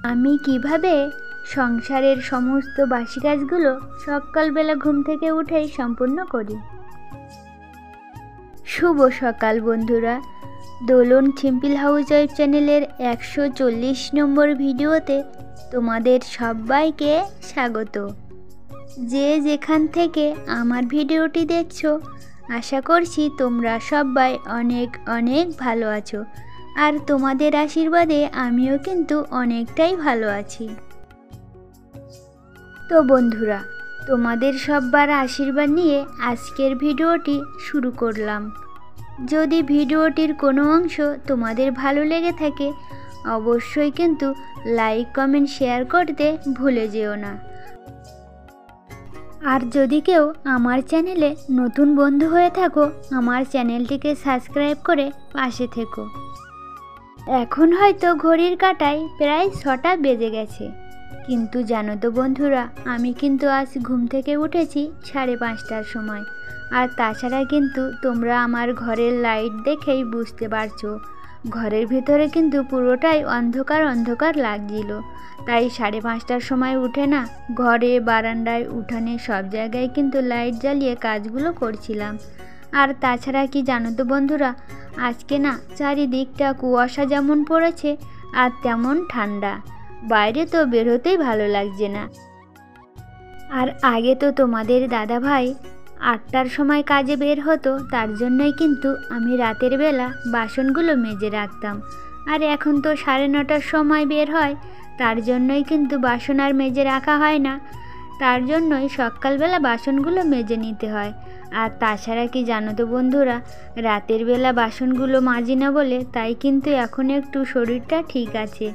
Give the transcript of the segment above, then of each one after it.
আমি কিভাবে সংসারের সমস্ত বাসি কাজগুলো সকালবেলা ঘুম থেকে উঠেই সম্পূর্ণ করি। শুভ সকাল বন্ধুরা, দোলন সিম্পল হাউসওয়াইফ চ্যানেলের 140 নম্বর ভিডিওতে তোমাদের সবাইকে স্বাগত। যে যেখান থেকে আমার ভিডিওটি দেখছো, আশা করছি তোমরা সবাই অনেক অনেক ভালো আছো, আর তোমাদের আশীর্বাদে আমিও কিন্তু অনেকটাই ভালো আছি। তো বন্ধুরা, তোমাদের সবার আশীর্বাদ নিয়ে আজকের ভিডিওটি শুরু করলাম। যদি ভিডিওটির কোনো অংশ তোমাদের ভালো লেগে থাকে, অবশ্যই কিন্তু লাইক কমেন্ট শেয়ার করতে ভুলে যেও না। আর যদি কেউ আমার চ্যানেলে নতুন বন্ধু হয়ে থাকো, আমার চ্যানেলটিকে সাবস্ক্রাইব করে পাশে থেকো। এখন হয়তো ঘড়ির কাঁটায় প্রায় 6টা বেজে গেছে, কিন্তু জানো তো বন্ধুরা, আমি কিন্তু আজ ঘুম থেকে উঠেছি 5:30টার সময়। আর তাছাড়া কিন্তু তোমরা আমার ঘরের লাইট দেখেই বুঝতে পারছো, ঘরের ভিতরে কিন্তু পুরোটাই অন্ধকার অন্ধকার লাগছিল। তাই 5:30টার সময় উঠে না, ঘরে, বারান্দায়, উঠানে সব জায়গায় কিন্তু লাইট জ্বালিয়ে কাজগুলো করছিলাম। আর তাছাড়া কি জানো তো বন্ধুরা, আজকে না চারিদিকটা কুয়াশা যেমন পড়েছে আর তেমন ঠান্ডা, বাইরে তো বেরোতেই ভালো লাগছে না। আর আগে তো তোমাদের দাদা ভাই 8টার সময় কাজে বের হতো, তার জন্যই কিন্তু আমি রাতের বেলা বাসনগুলো মেজে রাখতাম। আর এখন তো 9:30টার সময় বের হয়, তার জন্যই কিন্তু বাসন আর মেজে রাখা হয় না, তার জন্যই সকালবেলা বাসনগুলো মেজে নিতে হয়। আর তাছাড়া কি জানো তো বন্ধুরা, রাতের বেলা বাসনগুলো মাজি না বলে তাই কিন্তু এখন একটু শরীরটা ঠিক আছে।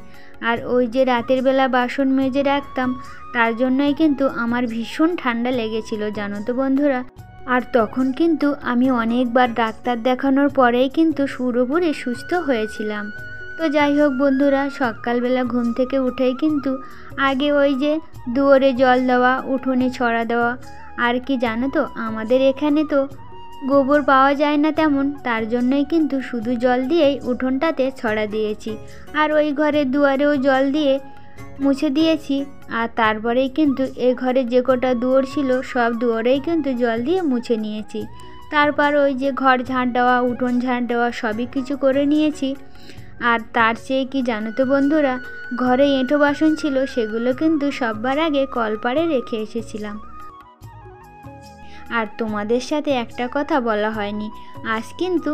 আর ওই যে রাতের বেলা বাসন মেজে রাখতাম, তার জন্যই কিন্তু আমার ভীষণ ঠান্ডা লেগেছিল জানো তো বন্ধুরা। আর তখন কিন্তু আমি অনেকবার ডাক্তার দেখানোর পরেই কিন্তু পুরোপুরি সুস্থ হয়েছিলাম। তো যাই হোক বন্ধুরা, সকালবেলা ঘুম থেকে উঠেই কিন্তু আগে ওই যে দুয়ারে জল দেওয়া, উঠোনে ছড়া দেওয়া। আর কি জানো তো, আমাদের এখানে তো গোবর পাওয়া যায় না তেমন, তার জন্যই কিন্তু শুধু জল দিয়েই উঠোনটাতে ছড়া দিয়েছি। আর ওই ঘরের দুয়ারেও জল দিয়ে মুছে দিয়েছি। আর তারপরেই কিন্তু এ ঘরে যে কটা দুয়ার ছিল সব দুয়ারেই কিন্তু জল দিয়ে মুছে নিয়েছি। তারপর ওই যে ঘর ঝাঁট দেওয়া, উঠোন ঝাঁট দেওয়া সবই কিছু করে নিয়েছি। আর তার চেয়ে কি জানো তো বন্ধুরা, ঘরে এঁটো বাসন ছিল সেগুলো কিন্তু সবার আগে কলপাড়ে রেখে এসেছিলাম। আর তোমাদের সাথে একটা কথা বলা হয়নি, আজ কিন্তু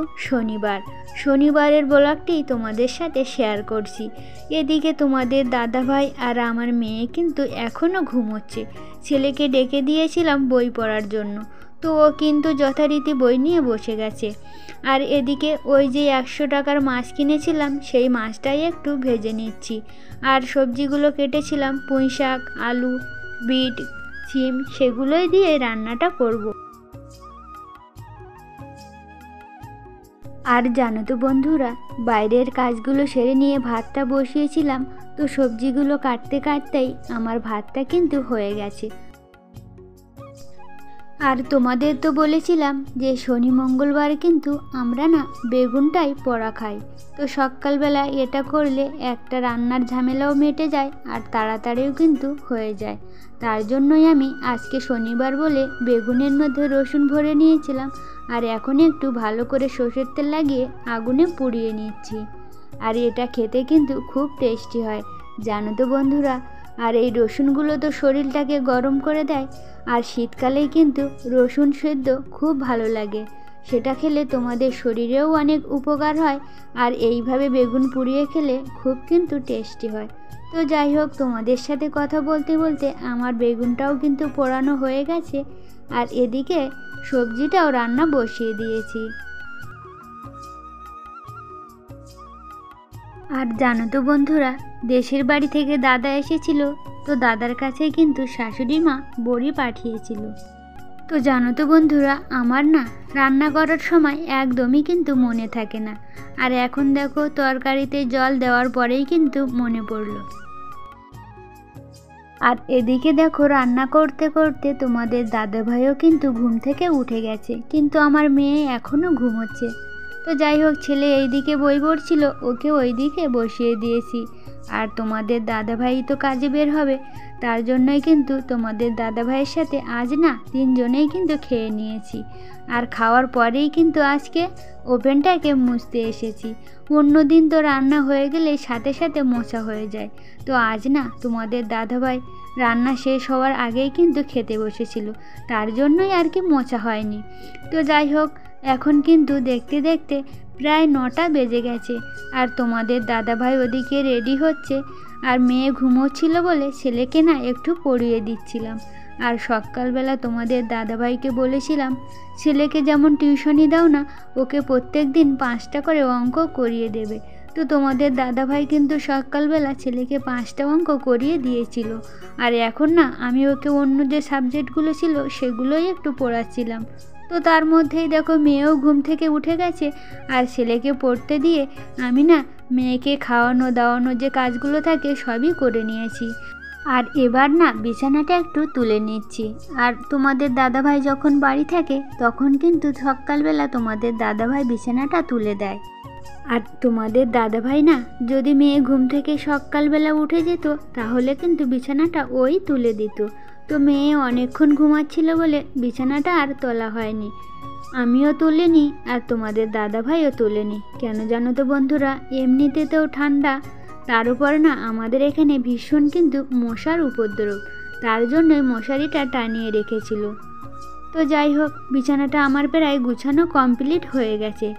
শনিবারের ব্লগটি তোমাদের সাথে শেয়ার করছি। এদিকে তোমাদের দাদাভাই আর আমার মেয়ে কিন্তু এখনও ঘুমোচ্ছে। ছেলেকে ডেকে দিয়েছিলাম বই পড়ার জন্য, তো ও কিন্তু যথারীতি বই নিয়ে বসে গেছে। আর এদিকে ওই যে 100 টাকার মাছ কিনেছিলাম, সেই মাছটাই একটু ভেজে নিচ্ছি। আর সবজিগুলো কেটেছিলাম, পুঁই শাক, আলু, বিট, সিম, সেগুলোই দিয়ে রান্নাটা করব। আর জানো তো বন্ধুরা, বাইরের কাজগুলো সেরে নিয়ে ভাতটা বসিয়েছিলাম, তো সবজিগুলো কাটতে কাটতেই আমার ভাতটা কিন্তু হয়ে গেছে। আর তোমাদের তো বলেছিলাম যে শনি মঙ্গলবার কিন্তু আমরা না বেগুনটাই পোড়া খাই। তো সকালবেলা এটা করলে একটা রান্নার ঝামেলাও মিটে যায় আর তাড়াতাড়িও কিন্তু হয়ে যায়। তার জন্যই আমি আজকে শনিবার বলে বেগুনের মধ্যে রসুন ভরে নিয়েছিলাম। আর এখন একটু ভালো করে সর্ষের তেল লাগিয়ে আগুনে পুড়িয়ে নিচ্ছি। আর এটা খেতে কিন্তু খুব টেস্টি হয় জানো তো বন্ধুরা। আর এই রসুনগুলো তো শরীরটাকে গরম করে দেয়, আর শীতকালেই কিন্তু রসুন সেদ্ধ খুব ভালো লাগে, সেটা খেলে তোমাদের শরীরেও অনেক উপকার হয়। আর এইভাবে বেগুন পুড়িয়ে খেলে খুব কিন্তু টেস্টি হয়। তো যাই হোক, তোমাদের সাথে কথা বলতে বলতে আমার বেগুনটাও কিন্তু পোড়ানো হয়ে গেছে। আর এদিকে সবজিটাও রান্না বসিয়ে দিয়েছি। আর জানো তো বন্ধুরা, দেশের বাড়ি থেকে দাদা এসেছিল, তো দাদার কাছে কিন্তু শাশুড়ি মা বড়ি পাঠিয়েছিল। তো জানো তো বন্ধুরা, আমার না রান্না করার সময় একদমই কিন্তু মনে থাকে না। আর এখন দেখো তরকারিতে জল দেওয়ার পরেই কিন্তু মনে পড়লো। আর এদিকে দেখো রান্না করতে করতে তোমাদের দাদাভাইও কিন্তু ঘুম থেকে উঠে গেছে, কিন্তু আমার মেয়ে এখনও ঘুমোচ্ছে। তো যাই হোক, ছেলে এইদিকে বই পড়ছিল, ওকে ওইদিকে বসিয়ে দিয়েছি। আর তোমাদের দাদাভাই তো কাজে বের হবে, তার জন্যই কিন্তু তোমাদের দাদাভাইয়ের সাথে আজ না 3 জনেই কিন্তু খেয়ে নিয়েছি। আর খাওয়ার পরেই কিন্তু আজকে ওভেনটাকে মুছতে এসেছি। অন্য দিন তো রান্না হয়ে গেলে সাথে সাথে মোছা হয়ে যায়, তো আজ না তোমাদের দাদাভাই রান্না শেষ হওয়ার আগেই কিন্তু খেতে বসেছিল, তার জন্যই আর কি মোছা হয়নি। তো যাই হোক, এখন কিন্তু দেখতে দেখতে প্রায় 9টা বেজে গেছে। আর তোমাদের দাদাভাই ওদিকে রেডি হচ্ছে, আর মেয়ে ঘুমোচ্ছিল বলে ছেলেকে না একটু পড়িয়ে দিচ্ছিলাম। আর সকালবেলা তোমাদের দাদাভাইকে বলেছিলাম ছেলেকে যেমন টিউশনি দাও না, ওকে প্রত্যেক দিন 5টা করে অঙ্ক করিয়ে দেবে। তো তোমাদের দাদাভাই কিন্তু সকালবেলা ছেলেকে 5টা অঙ্ক করিয়ে দিয়েছিল। আর এখন না আমি ওকে অন্য যে সাবজেক্টগুলো ছিল সেগুলোই একটু পড়াচ্ছিলাম। তো তার মধ্যেই দেখো মেয়েও ঘুম থেকে উঠে গেছে। আর ছেলেকে পড়তে দিয়ে আমি না মেয়েকে খাওয়ানো দাওয়ানো যে কাজগুলো থাকে সবই করে নিয়েছি। আর এবার না বিছানাটা একটু তুলে নিচ্ছি। আর তোমাদের দাদাভাই যখন বাড়ি থাকে তখন কিন্তু সকালবেলা তোমাদের দাদাভাই বিছানাটা তুলে দেয়। আর তোমাদের দাদাভাই না যদি মেয়ে ঘুম থেকে সকালবেলা উঠে যেত তাহলে কিন্তু বিছানাটা ওই তুলে দিত। তো মেয়ে অনেকক্ষণ ঘুমাচ্ছিল বলে বিছানাটা আর তোলা হয়নি, আমিও তুলিনি আর তোমাদের দাদাভাইও তোলেনি। কেন জানো তো বন্ধুরা, এমনিতেও ঠান্ডা, তার উপর না আমাদের এখানে ভীষণ কিন্তু মশার উপদ্রব, তার জন্যই মশারিটা টানিয়ে রেখেছিল। তো যাই হোক, বিছানাটা আমার প্রায় গুছানো কমপ্লিট হয়ে গেছে।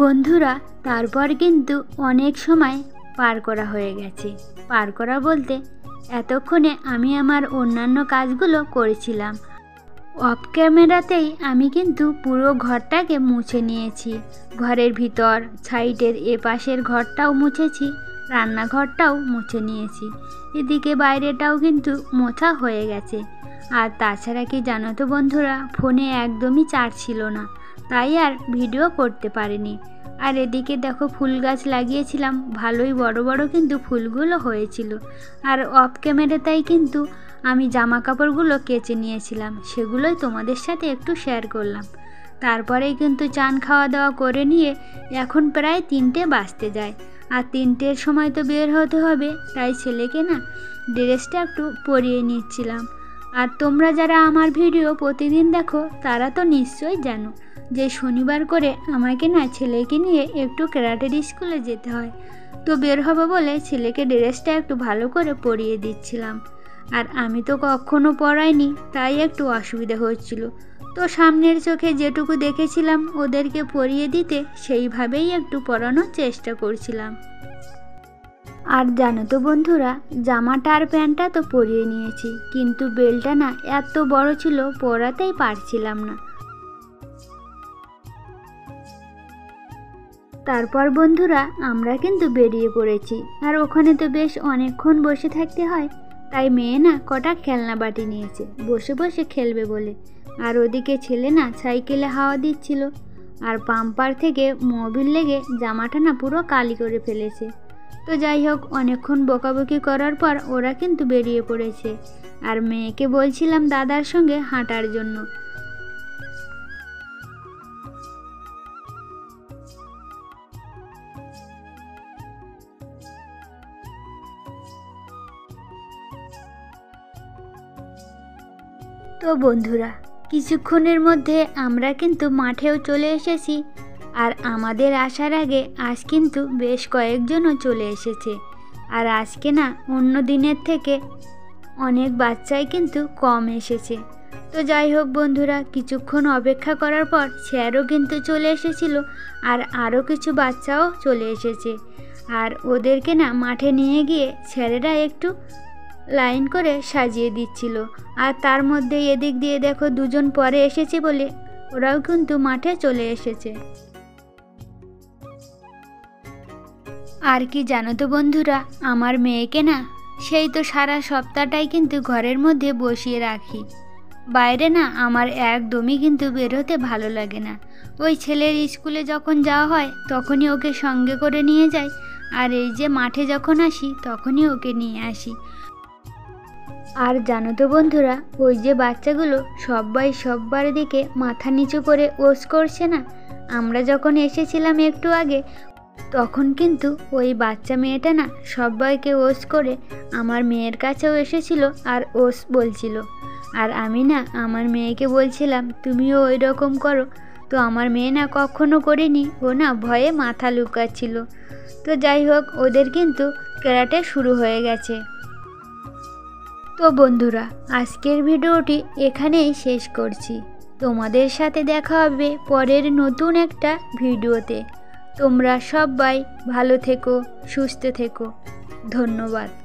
বন্ধুরা, তারপর কিন্তু অনেক সময় পার করা হয়ে গেছে। পার করা বলতে এতক্ষণে আমি আমার অন্যান্য কাজগুলো করেছিলাম। অফ ক্যামেরাতেই আমি কিন্তু পুরো ঘরটাকে মুছে নিয়েছি। ঘরের ভিতর, সাইডের এপাশের ঘরটাও মুছেছি, রান্নাঘরটাও মুছে নিয়েছি, এদিকে বাইরেটাও কিন্তু মোছা হয়ে গেছে। আর তাছাড়া কি জানো তো বন্ধুরা, ফোনে একদমই চার্জ ছিল না, তাই আর ভিডিও করতে পারিনি। আর এদিকে দেখো ফুল গাছ লাগিয়েছিলাম, ভালোই বড় বড় কিন্তু ফুলগুলো হয়েছিল। আর অফ ক্যামেরাতেই কিন্তু আমি জামা কাপড়গুলো কেচে নিয়েছিলাম, সেগুলোই তোমাদের সাথে একটু শেয়ার করলাম। তারপরেই কিন্তু চান খাওয়া দাওয়া করে নিয়ে এখন প্রায় 3টে বাজতে যায়। আর 3টের সময় তো বের হতে হবে, তাই ছেলেকে না ড্রেসটা একটু পরিয়ে নিচ্ছিলাম। আর তোমরা যারা আমার ভিডিও প্রতিদিন দেখো তারা তো নিশ্চয়ই জানো যে শনিবার করে আমাকে না ছেলেকে নিয়ে একটু ক্যারাটের স্কুলে যেতে হয়। তো বের হবো বলে ছেলেকে ড্রেসটা একটু ভালো করে পরিয়ে দিচ্ছিলাম। আর আমি তো কখনো পরাইনি, তাই একটু অসুবিধা হচ্ছিল। তো সামনের চোখে যেটুকু দেখেছিলাম ওদেরকে পরিয়ে দিতে, সেইভাবেই একটু পরানোর চেষ্টা করছিলাম। আর জানো তো বন্ধুরা, জামাটা আর প্যান্টটা তো পরিয়ে নিয়েছি, কিন্তু বেলটা না এত বড় ছিল পরাতেই পারছিলাম না। তারপর বন্ধুরা আমরা কিন্তু বেরিয়ে পড়েছি। আর ওখানে তো বেশ অনেকক্ষণ বসে থাকতে হয়, তাই মেয়ে না কটা খেলনা বাটি নিয়েছে বসে বসে খেলবে বলে। আর ওদিকে ছেলে না সাইকেলে হাওয়া দিচ্ছিল, আর পাম্পার থেকে মোবিল লেগে জামাটা না পুরো কালি করে ফেলেছে। তো যাই হোক, অনেকক্ষণ বকাবকি করার পর ওরা কিন্তু বেরিয়ে পড়েছে। আর মেয়েকে বলছিলাম দাদার সঙ্গে হাঁটার জন্য। তো বন্ধুরা, কিছুক্ষণের মধ্যে আমরা কিন্তু মাঠেও চলে এসেছি। আর আমাদের আসার আগে আজ কিন্তু বেশ কয়েকজনও চলে এসেছে। আর আজকে না অন্য দিনের থেকে অনেক বাচ্চাই কিন্তু কম এসেছে। তো যাই হোক বন্ধুরা, কিছুক্ষণ অপেক্ষা করার পর স্যারও কিন্তু চলে এসেছিল, আর আরও কিছু বাচ্চাও চলে এসেছে। আর ওদেরকে না মাঠে নিয়ে গিয়ে স্যারেরা একটু লাইন করে সাজিয়ে দিচ্ছিল। আর তার মধ্যে এদিক দিয়ে দেখো 2জন পরে এসেছে বলে ওরাও কিন্তু মাঠে চলে এসেছে। আর কি জানো তো বন্ধুরা, আমার মেয়েকে না সেই তো সারা সপ্তাহটাই কিন্তু ঘরের মধ্যে বসিয়ে রাখি। বাইরে না আমার একদমই কিন্তু বেরোতে ভালো লাগে না। ওই ছেলের স্কুলে যখন যাওয়া হয় তখনই ওকে সঙ্গে করে নিয়ে যাই, আর এই যে মাঠে যখন আসি তখনই ওকে নিয়ে আসি। আর জানো তো বন্ধুরা, ওই যে বাচ্চাগুলো সবাই সবার দিকে মাথা নিচু করে ওস করছে না, আমরা যখন এসেছিলাম একটু আগে, তখন কিন্তু ওই বাচ্চা মেয়েটা না সবাইকে ওস করে আমার মেয়ের কাছেও এসেছিল আর ওস বলছিল। আর আমি না আমার মেয়েকে বলছিলাম তুমিও ওই রকম করো, তো আমার মেয়ে না কখনো করিনি, ও না ভয়ে মাথা লুকাচ্ছিল। তো যাই হোক, ওদের কিন্তু ক্যারাটে শুরু হয়ে গেছে। তো বন্ধুরা, আজকের ভিডিওটি এখানেই শেষ করছি। তোমাদের সাথে দেখা হবে পরের নতুন একটা ভিডিওতে। তোমরা সবাই ভালো থেকো, সুস্থ থেকো। ধন্যবাদ।